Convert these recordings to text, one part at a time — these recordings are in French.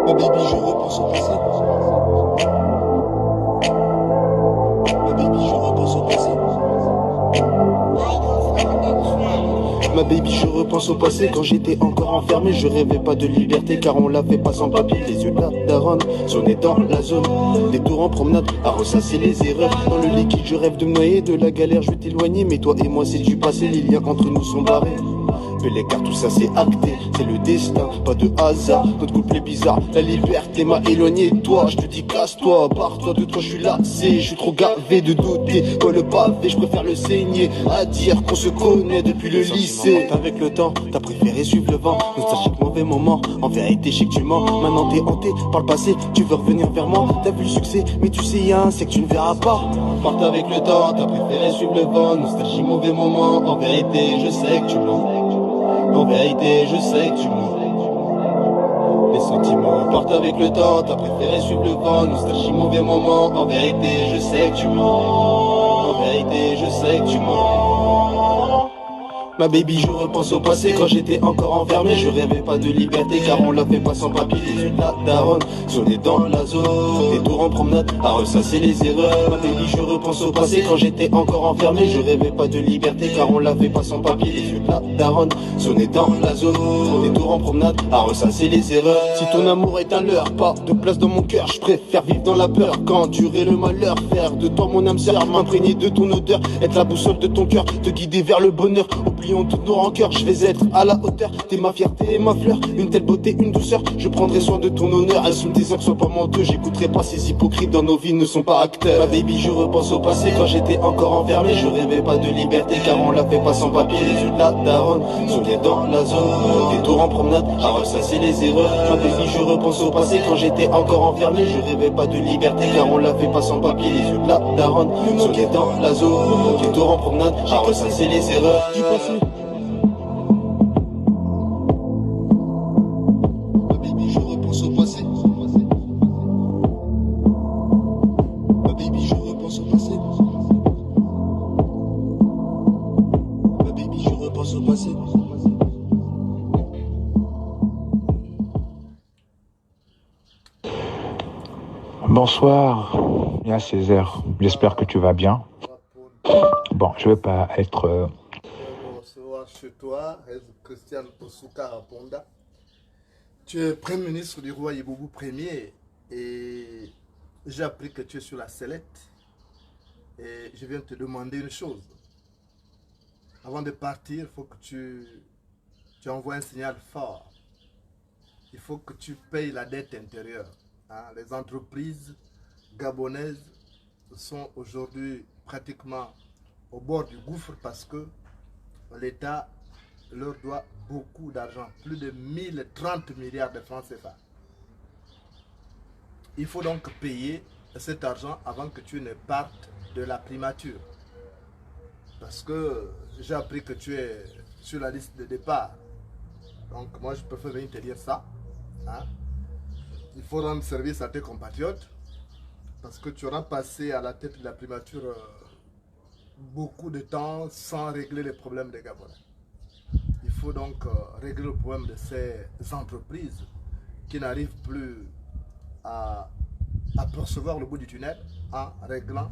Ma baby, je repense au passé. Ma baby, je repense au passé. Ma baby, je repense au passé. Quand j'étais encore enfermé, je rêvais pas de liberté, car on l'avait pas sans papier. Les yeux de la daronne, sonné dans la zone. Des tours en promenade, à ressasser les erreurs. Dans le liquide, je rêve de me noyer. De la galère, je vais t'éloigner. Mais toi et moi, c'est du passé. Les liens entre nous sont barrés. Mais les cartes, tout ça c'est acté, c'est le destin, pas de hasard. Notre couple est bizarre, la liberté m'a éloigné de toi. Je te dis casse-toi, barre-toi de toi, je suis lassé. Je suis trop gavé de douter, quoi le pavé, je préfère le saigner. À dire qu'on se connaît depuis le lycée. Avec le temps, t'as préféré suivre le vent. Nostalgique, mauvais moment, en vérité je sais que tu mens. Maintenant t'es hanté par le passé, tu veux revenir vers moi. T'as vu le succès, mais tu sais y'a un, c'est que tu ne verras pas. Parte avec le temps, t'as préféré suivre le vent. Nostalgie, mauvais moment, en vérité je sais que tu mens. En vérité, je sais que tu mens. Les sentiments partent avec le temps. T'as préféré suivre le vent. Nostalgie, mauvais moment. En vérité, je sais que tu mens. En vérité, je sais que tu mens. Ma baby, je repense au passé. Quand j'étais encore enfermé, je rêvais pas de liberté, car on la fait pas sans papier. Les yeux de la daronne, sonné dans la zone. Des tours en promenade, à ressasser les erreurs. Ma baby, je repense au passé. Quand j'étais encore enfermé, je rêvais pas de liberté, car on la fait pas sans papier. Les yeux de la daronne, sonné dans la zone. Des tours en promenade, à ressasser les erreurs. Si ton amour est un leurre, pas de place dans mon cœur, je préfère vivre dans la peur qu'endurer le malheur. Faire de toi mon âme sœur, m'imprégner de ton odeur, être la boussole de ton cœur, te guider vers le bonheur. Oublions toutes nos rancœurs, je vais être à la hauteur. T'es ma fierté et ma fleur, une telle beauté, une douceur. Je prendrai soin de ton honneur, assume tes actes, sois pas menteux. J'écouterai pas ces hypocrites, dans nos vies ne sont pas acteurs. Ma baby, je repense au passé. Quand j'étais encore enfermé, je rêvais pas de liberté, car on la fait pas sans papier. Les yeux de la daronne, sonné dans la zone. Des tours en promenade, à ressasser les erreurs. Ma baby, je repense au passé. Quand j'étais encore enfermé, je rêvais pas de liberté, car on la fait pas sans papier. Les yeux de la daronne, sonné dans la zone. Des tours en promenade, à ressasser les erreurs du passé. Ma baby, je repense au passé. Ma baby, je repense au passé. Ma baby, je repense au passé. Bonsoir, bien Césaire. J'espère que tu vas bien. Bon, je vais pas être. Bonsoir chez toi, Christian Osuka Raponda. Tu es Premier ministre du roi Yeboubou Ier et j'ai appris que tu es sur la sellette et je viens te demander une chose. Avant de partir, il faut que tu envoies un signal fort. Il faut que tu payes la dette intérieure. Les entreprises gabonaises sont aujourd'hui pratiquement au bord du gouffre parce que l'État leur doit beaucoup d'argent, plus de 1030 milliards de francs CFA. Il faut donc payer cet argent avant que tu ne partes de la primature. Parce que j'ai appris que tu es sur la liste de départ. Donc moi je préfère venir te dire ça. Il faut rendre service à tes compatriotes parce que tu auras passé à la tête de la primature beaucoup de temps sans régler les problèmes des Gabonais. Il faut donc régler le problème de ces entreprises qui n'arrivent plus à percevoir le bout du tunnel en réglant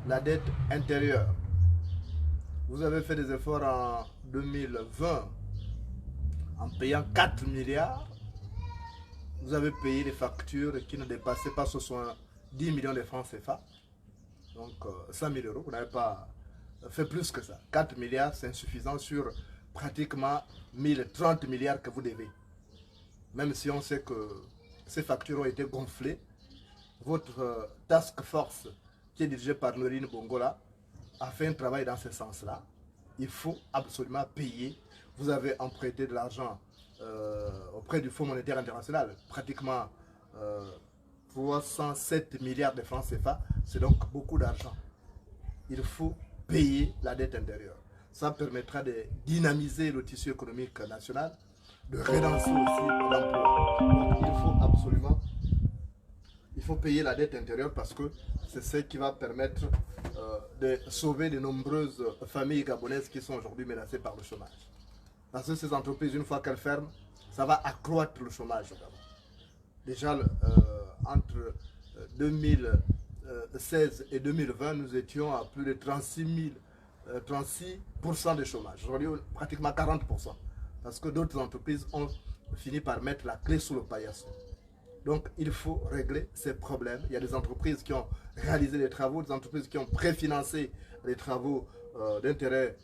la dette intérieure. Vous avez fait des efforts en 2020 en payant 4 milliards. Vous avez payé des factures qui ne dépassaient pas 70 millions de francs CFA. Donc 100 000 euros, vous n'avez pas fait plus que ça. 4 milliards, c'est insuffisant sur pratiquement 1030 milliards que vous devez. Même si on sait que ces factures ont été gonflées, votre task force qui est dirigée par Norine Bongola a fait un travail dans ce sens-là. Il faut absolument payer. Vous avez emprunté de l'argent auprès du Fonds monétaire international, pratiquement 307 milliards de francs CFA. C'est donc beaucoup d'argent. Il faut payer la dette intérieure. Ça permettra de dynamiser le tissu économique national, de relancer aussi l'emploi. Donc il faut absolument payer la dette intérieure parce que c'est ce qui va permettre de sauver de nombreuses familles gabonaises qui sont aujourd'hui menacées par le chômage. Parce que ces entreprises, une fois qu'elles ferment, ça va accroître le chômage au Gabon. déjà entre 2016 et 2020, nous étions à plus de 36% de chômage. Aujourd'hui, pratiquement 40%. Parce que d'autres entreprises ont fini par mettre la clé sous le paillasson. Donc, il faut régler ces problèmes. Il y a des entreprises qui ont réalisé des travaux, des entreprises qui ont préfinancé les travaux d'intérêt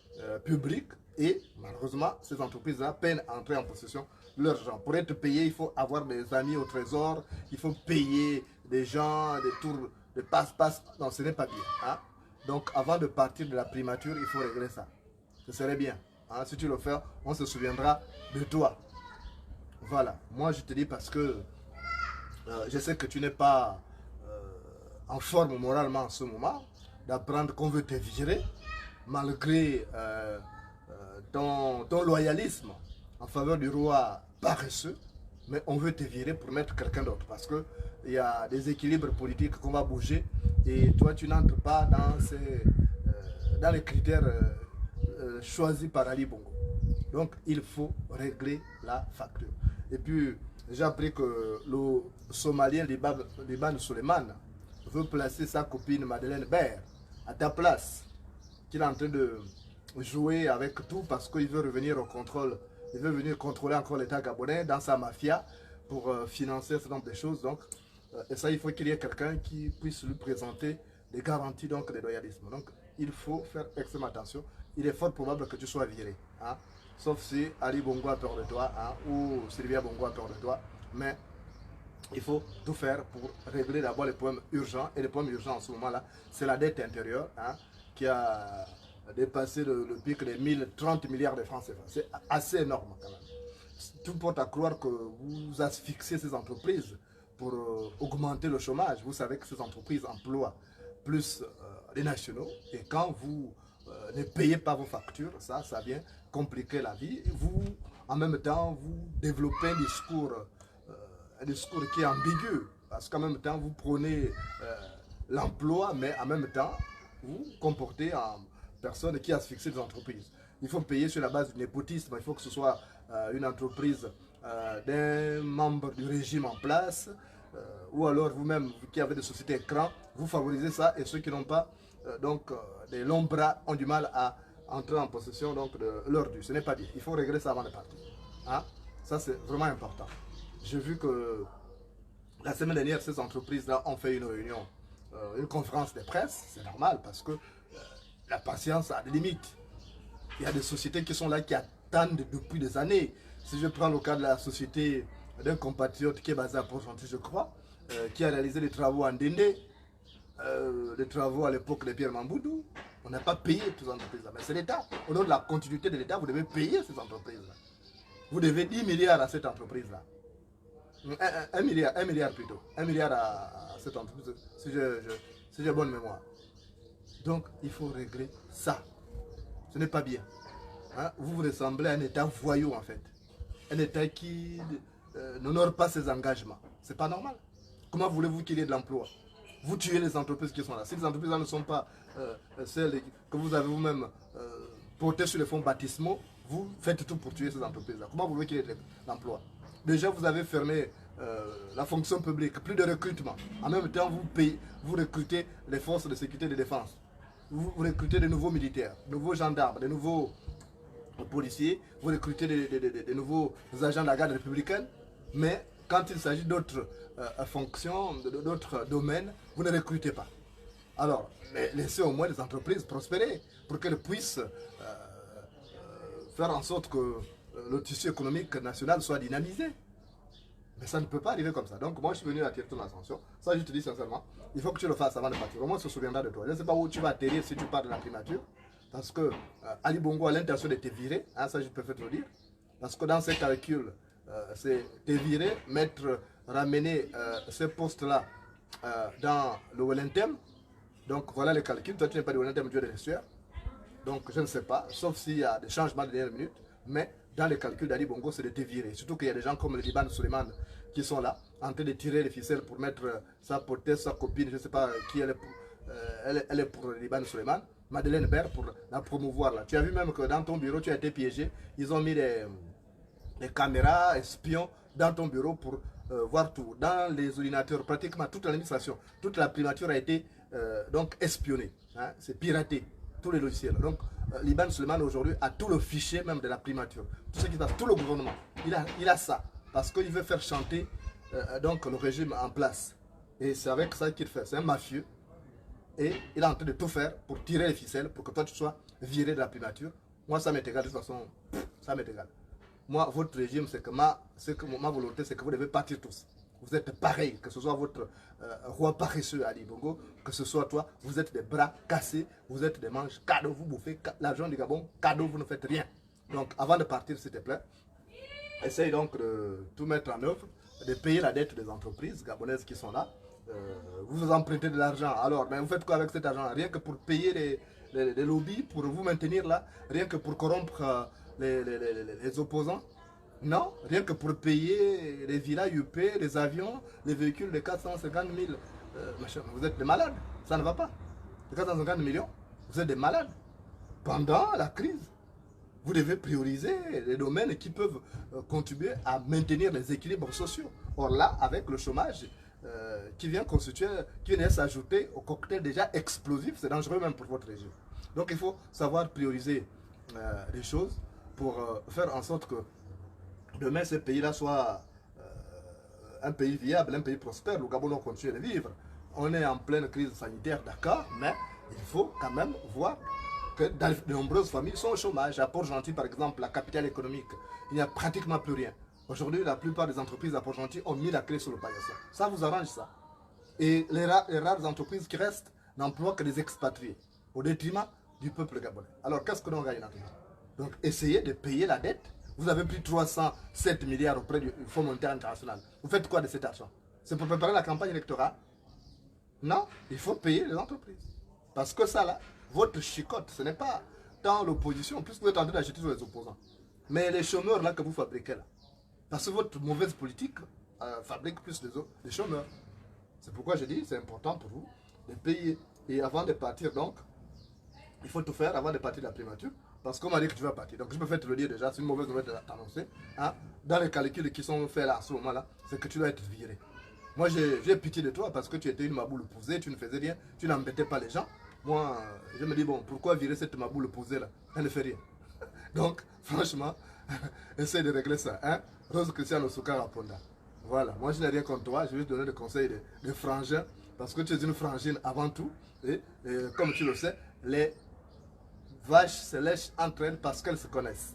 public. Et malheureusement, ces entreprises-là peinent à entrer en possession de leur argent. Pour être payé, il faut avoir des amis au trésor, il faut payer des gens, des tours, des passe-passe. Non, ce n'est pas bien. Hein? Donc, avant de partir de la primature, il faut régler ça. Ce serait bien. Hein? Si tu le fais, on se souviendra de toi. Voilà. Moi, je te dis parce que je sais que tu n'es pas en forme moralement en ce moment, d'apprendre qu'on veut te virer, malgré ton loyalisme en faveur du roi paresseux, mais on veut te virer pour mettre quelqu'un d'autre parce qu'il y a des équilibres politiques qu'on va bouger et toi tu n'entres pas dans les critères choisis par Ali Bongo. Donc il faut régler la facture. Et puis j'ai appris que le Somalien Liban Suleiman veut placer sa copine Madeleine Baird à ta place, qu'il est en train de jouer avec tout parce qu'il veut revenir au contrôle. Il veut venir contrôler encore l'État gabonais dans sa mafia pour financer ce nombre de choses. Donc, et ça, il faut qu'il y ait quelqu'un qui puisse lui présenter des garanties donc, de loyalisme. Donc, il faut faire extrêmement attention. Il est fort probable que tu sois viré. Hein? Sauf si Ali Bongo a peur de toi hein, ou Sylvia Bongo a peur de toi. Mais il faut tout faire pour régler d'abord les problèmes urgents. Et les problèmes urgents en ce moment-là, c'est la dette intérieure hein, qui a dépassé le pic des 1030 milliards de francs CFA. C'est assez énorme quand même. Tout porte à croire que vous asphyxiez ces entreprises pour augmenter le chômage. Vous savez que ces entreprises emploient plus les nationaux et quand vous ne payez pas vos factures, ça vient compliquer la vie. Vous, en même temps, vous développez un discours qui est ambigu parce qu'en même temps, vous prenez l'emploi, mais en même temps, vous comportez en personne qui asphyxie des entreprises. Il faut payer sur la base du népotisme. Il faut que ce soit une entreprise d'un membre du régime en place ou alors vous-même qui avez des sociétés écrans, vous favorisez ça et ceux qui n'ont pas des longs bras ont du mal à entrer en possession donc, de leur dû. Ce n'est pas bien. Il faut régler ça avant de partir. Hein? Ça, c'est vraiment important. J'ai vu que la semaine dernière, ces entreprises-là ont fait une réunion, une conférence de presse. C'est normal parce que la patience a des limites. Il y a des sociétés qui sont là, qui attendent depuis des années. Si je prends le cas de la société d'un compatriote qui est basé à Port-Gentil, je crois, qui a réalisé des travaux en Dendé, des travaux à l'époque de Pierre Mamboudou, on n'a pas payé toutes ces entreprises-là. Mais c'est l'État. Au nom de la continuité de l'État, vous devez payer ces entreprises-là. Vous devez 10 milliards à cette entreprise-là. 1 milliard plutôt. 1 milliard à cette entreprise, si j'ai bonne mémoire. Donc, il faut régler ça. Ce n'est pas bien. Hein? Vous ressemblez à un État voyou, en fait. Un État qui n'honore pas ses engagements. C'est pas normal. Comment voulez-vous qu'il y ait de l'emploi? Vous tuez les entreprises qui sont là. Si les entreprises là ne sont pas celles que vous avez vous-même portées sur les fonds baptismaux, vous faites tout pour tuer ces entreprises-là. Comment voulez-vous qu'il y ait de l'emploi? Déjà, vous avez fermé la fonction publique, plus de recrutement. En même temps, vous recrutez les forces de sécurité et de défense. Vous recrutez de nouveaux militaires, de nouveaux gendarmes, de nouveaux policiers, vous recrutez de nouveaux agents de la garde républicaine, mais quand il s'agit d'autres fonctions, d'autres domaines, vous ne recrutez pas. Alors, laissez au moins les entreprises prospérer pour qu'elles puissent faire en sorte que le tissu économique national soit dynamisé. Mais ça ne peut pas arriver comme ça. Donc moi je suis venu attirer ton attention. Ça je te dis sincèrement, il faut que tu le fasses avant de partir. Au moins on se souviendra de toi. Je ne sais pas où tu vas atterrir si tu pars de la primature. Parce que Ali Bongo a l'intention de te virer. Hein, ça je peux te le dire. Parce que dans ses calculs, c'est te virer, ramener ces postes-là dans le Wellington. Donc voilà les calculs. Toi tu n'es pas du Wellington, tu es de l'estuaire. Donc je ne sais pas, sauf s'il y a des changements de dernière minute. Mais dans les calculs d'Ali Bongo, c'est de te virer. Surtout qu'il y a des gens comme le Liban Suleiman qui sont là, en train de tirer les ficelles pour mettre sa potesse, sa copine, je ne sais pas qui elle est elle est pour le Liban Suleiman, Madeleine Baird pour la promouvoir là. Tu as vu même que dans ton bureau, tu as été piégé. Ils ont mis des caméras espions dans ton bureau pour voir tout. Dans les ordinateurs, pratiquement toute l'administration, toute la primature a été donc espionnée. Hein, c'est piraté, tous les logiciels. Donc, Liban Suleiman aujourd'hui a tout le fichier même de la primature. Tout ce qui passe, tout le gouvernement, il a ça. Parce qu'il veut faire chanter donc le régime en place. Et c'est avec ça qu'il fait. C'est un mafieux. Et il est en train de tout faire pour tirer les ficelles, pour que toi tu sois viré de la primature. Moi, ça m'est égal, de toute façon, ça m'est égal. Moi, votre régime, c'est que ma volonté, c'est que vous devez partir tous. Vous êtes pareil, que ce soit votre roi paresseux Ali Bongo, que ce soit toi, vous êtes des bras cassés, vous êtes des manches cadeaux, vous bouffez l'argent du Gabon, cadeau, vous ne faites rien. Donc, avant de partir, s'il te plaît, essaye donc de tout mettre en œuvre, de payer la dette des entreprises gabonaises qui sont là. Vous vous empruntez de l'argent. Alors, mais vous faites quoi avec cet argent? Rien que pour payer les lobbies, pour vous maintenir là, rien que pour corrompre les opposants. Non, rien que pour payer les villas UP, les avions, les véhicules de 450 000. Vous êtes des malades, ça ne va pas. De 450 millions, vous êtes des malades. Pendant la crise, vous devez prioriser les domaines qui peuvent contribuer à maintenir les équilibres sociaux. Or là, avec le chômage qui vient s'ajouter au cocktail déjà explosif, c'est dangereux même pour votre régime. Donc il faut savoir prioriser les choses pour faire en sorte que demain ce pays-là soit un pays viable, un pays prospère. Le Gabon continue de vivre. On est en pleine crise sanitaire, d'accord, mais il faut quand même voir que dans de nombreuses familles sont au chômage. À Port-Gentil, par exemple, la capitale économique, il n'y a pratiquement plus rien. Aujourd'hui, la plupart des entreprises à Port-Gentil ont mis la clé sur le paillasson. Ça vous arrange ça. Et les rares entreprises qui restent n'emploient que des expatriés, au détriment du peuple gabonais. Alors, qu'est-ce que l'on gagne là-dedans? Donc, essayez de payer la dette. Vous avez pris 307 milliards auprès du Fonds monétaire international. Vous faites quoi de cet argent? C'est pour préparer la campagne électorale? Non, il faut payer les entreprises. Parce que ça, là, votre chicotte, ce n'est pas tant l'opposition, puisque vous êtes en train d'acheter sur les opposants. Mais les chômeurs là que vous fabriquez là. Parce que votre mauvaise politique fabrique plus de chômeurs. C'est pourquoi je dis c'est important pour vous de payer. Et avant de partir, donc, il faut tout faire avant de partir de la primature. Parce qu'on m'a dit que tu vas partir. Donc je peux faire te le dire déjà, c'est une mauvaise nouvelle de t'annoncer. Hein? Dans les calculs qui sont faits là, à ce moment-là, c'est que tu dois être viré. Moi j'ai pitié de toi parce que tu étais une maboule posée, tu ne faisais rien, tu n'embêtais pas les gens. Moi, je me dis, bon, pourquoi virer cette maboule posée là? Elle ne fait rien. Donc, franchement, essaye de régler ça. Hein? Rose Christiane Souka Raponda. Voilà, moi je n'ai rien contre toi, je vais te donner des conseils de frangin, parce que tu es une frangine avant tout. Et comme tu le sais, les vaches se lèchent entre elles parce qu'elles se connaissent.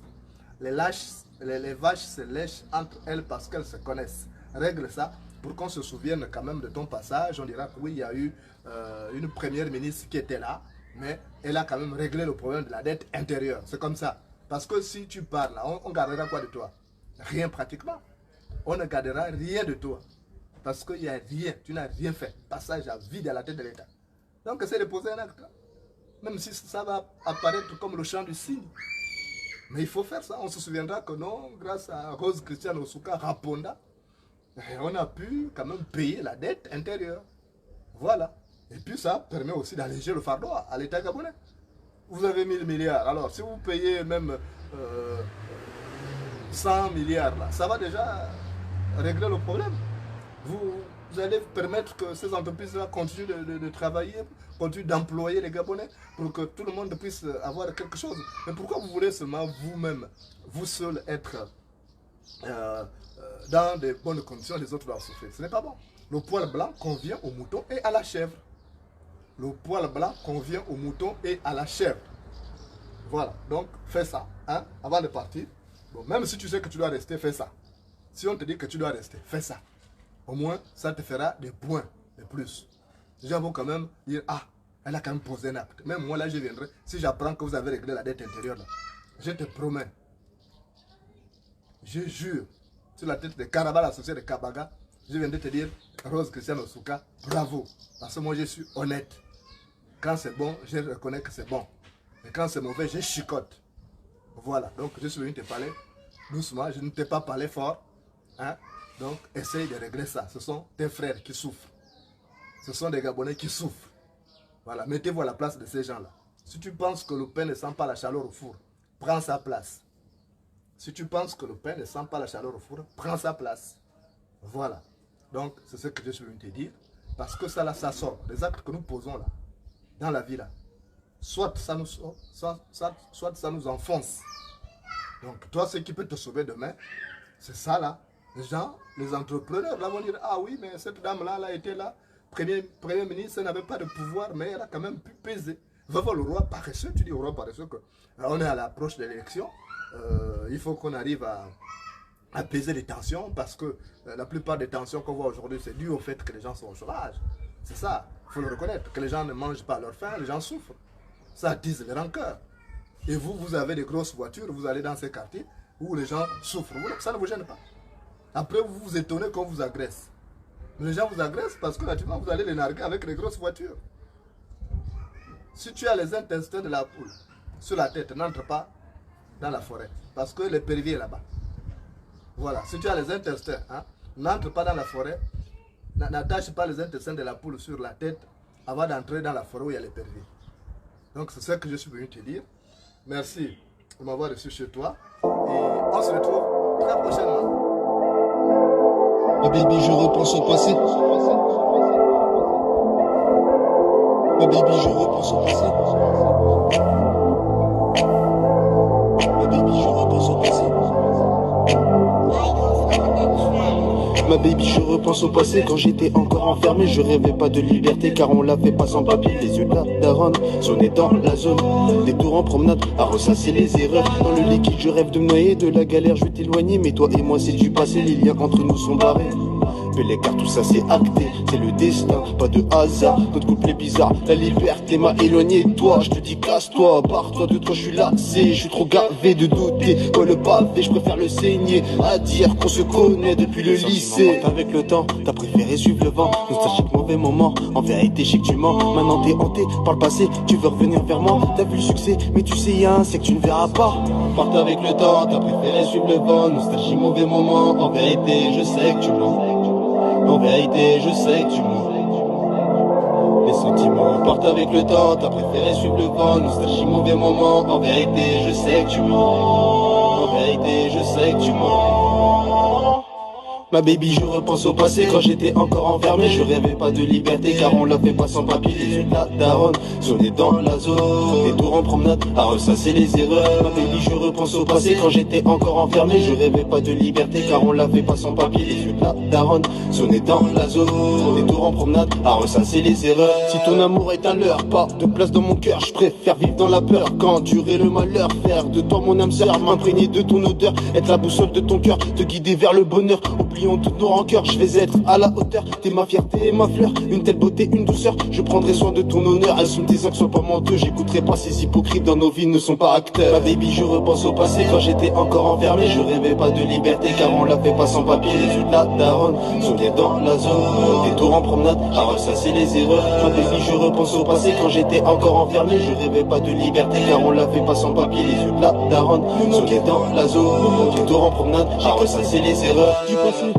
Les vaches se lèchent entre elles parce qu'elles se connaissent. Règle ça pour qu'on se souvienne quand même de ton passage. On dira que oui, il y a eu une première ministre qui était là, mais elle a quand même réglé le problème de la dette intérieure. C'est comme ça. Parce que si tu parles, on gardera quoi de toi? Rien pratiquement. On ne gardera rien de toi. Parce qu'il n'y a rien, tu n'as rien fait. Passage à vide à la tête de l'État. Donc essaie de poser un acte. Même si ça va apparaître comme le chant du cygne. Mais il faut faire ça. On se souviendra que non, grâce à Rose Christiane Osouka Raponda, on a pu quand même payer la dette intérieure. Voilà. Et puis ça permet aussi d'alléger le fardeau à l'État gabonais. Vous avez 1000 milliards. Alors si vous payez même 100 milliards, là, ça va déjà régler le problème. Vous allez permettre que ces entreprises-là continuent de travailler, continuent d'employer les Gabonais pour que tout le monde puisse avoir quelque chose. Mais pourquoi vous voulez seulement vous-même, vous seul, être dans de bonnes conditions, les autres doivent souffrir? Ce n'est pas bon. Le poil blanc convient au mouton et à la chèvre. Le poil blanc convient au mouton et à la chèvre. Voilà, donc fais ça, hein, avant de partir. Bon, même si tu sais que tu dois rester, fais ça. Si on te dit que tu dois rester, fais ça. Au moins, ça te fera des points de plus. Les gens vont quand même dire, ah, elle a quand même posé un acte. Même moi, là, je viendrai. Si j'apprends que vous avez réglé la dette intérieure, là, je te promets, je jure, sur la tête de Carabal associé de Kabaga, je viendrai te dire, Rose Christiane Osouka, bravo. Parce que moi, je suis honnête. Quand c'est bon, je reconnais que c'est bon. Mais quand c'est mauvais, je chicote. Voilà, donc je suis venu te parler doucement, je ne t'ai pas parlé fort. Hein? Donc, essaye de régler ça. Ce sont tes frères qui souffrent. Ce sont des Gabonais qui souffrent. Voilà, mettez-vous à la place de ces gens-là. Si tu penses que le pain ne sent pas la chaleur au four, prends sa place. Si tu penses que le pain ne sent pas la chaleur au four, prends sa place. Voilà. Donc, c'est ce que je suis venu te dire. Parce que ça, là, ça sort. Les actes que nous posons, là, dans la vie, là, soit ça nous sort, soit ça nous enfonce. Donc, toi, ce qui peut te sauver demain, c'est ça, là. Les gens, les entrepreneurs, là, vont dire, ah oui, mais cette dame-là, elle a été là. Premier ministre, elle n'avait pas de pouvoir, mais elle a quand même pu peser. Va voir le roi paresseux, tu dis au roi paresseux que on est à l'approche de l'élection. Il faut qu'on arrive à apaiser les tensions parce que la plupart des tensions qu'on voit aujourd'hui, c'est dû au fait que les gens sont au chômage. C'est ça, il faut le reconnaître, que les gens ne mangent pas à leur faim, les gens souffrent. Ça attise les rancœurs. Et vous, vous avez des grosses voitures, vous allez dans ces quartiers où les gens souffrent. Ça ne vous gêne pas. Après, vous vous étonnez qu'on vous agresse. Les gens vous agressent parce que naturellement, vous allez les narguer avec les grosses voitures. Si tu as les intestins de la poule sur la tête, n'entre pas dans la forêt. Parce que le périvier est là-bas. Voilà, si tu as les intestins, hein, n'entre pas dans la forêt. N'attache pas les intestins de la poule sur la tête avant d'entrer dans la forêt où il y a les périviers. Donc c'est ce que je suis venu te dire. Merci de m'avoir reçu chez toi. Et on se retrouve très prochainement. Ma baby, je repense au passé. Ma baby, je repense au passé. Ma baby, je repense au passé. Ma baby, je repense au passé. Quand j'étais encore enfermé, je rêvais pas de liberté car on l'avait pas sans papier. Les yeux de la daronne sonnaient dans la zone. Des tours en promenade à ressasser les erreurs. Dans le liquide, je rêve de me noyer. De la galère, je vais t'éloigner. Mais toi et moi, c'est du passé. Les liens entre nous sont barrés. Mais les cartes, tout ça c'est acté, c'est le destin, pas de hasard. Notre couple est bizarre, la liberté m'a éloigné de toi. Je te dis casse-toi, barre-toi de toi, je suis lassé. Je suis trop gavé de douter, ouais le pavé, je préfère le saigner. À dire qu'on se connaît depuis le lycée. Avec le temps, t'as préféré suivre le vent. Nostalgique, mauvais moment, en vérité je sais que tu mens. Maintenant t'es hanté par le passé, tu veux revenir vers moi. T'as vu le succès, mais tu sais y'a un, c'est que tu ne verras pas. Parte avec le temps, t'as préféré suivre le vent. Nostalgie, mauvais moment, en vérité je sais que tu mens. En vérité, je sais que tu mens. Les sentiments partent avec le temps. T'as préféré suivre le vent. Nostalgie, mauvais moment. En vérité, je sais que tu mens. En vérité, je sais que tu mens. Ma baby, je repense au passé. Quand j'étais encore enfermé, je rêvais pas de liberté car on la fait pas sans papier. Les yeux de la daronne sonnaient dans la zone. Des tours en promenade à ressasser les erreurs. Ma baby, je repense au passé. Quand j'étais encore enfermé, je rêvais pas de liberté car on la fait pas sans papier. Les yeux de la daronne sonnaient dans la zone. Des tours en promenade à ressasser les erreurs. Si ton amour est un leurre, pas de place dans mon cœur. Je préfère vivre dans la peur qu'endurer le malheur. Faire de toi mon âme sœur, m'imprégner de ton odeur, être la boussole de ton cœur, te guider vers le bonheur. Oublions toutes nos rancœurs, je vais être à la hauteur. T'es ma fierté et ma fleur, une telle beauté, une douceur. Je prendrai soin de ton honneur, assume tes actes, sois pas menteux. J'écouterai pas ces hypocrites, dans nos vies ne sont pas acteurs. Ma baby, je repense au passé, quand j'étais encore enfermé. Je rêvais pas de liberté car on la fait pas sans papier. Les yeux de la daronne sonnaient dans la zone. Des tours en promenade à ressasser les erreurs. Ma baby, je repense au passé, quand j'étais encore enfermé. Je rêvais pas de liberté car on la fait pas sans papier. Les yeux de la daronne sonnaient dans la zone. Des tours en promenade à ressasser les erreurs du passé.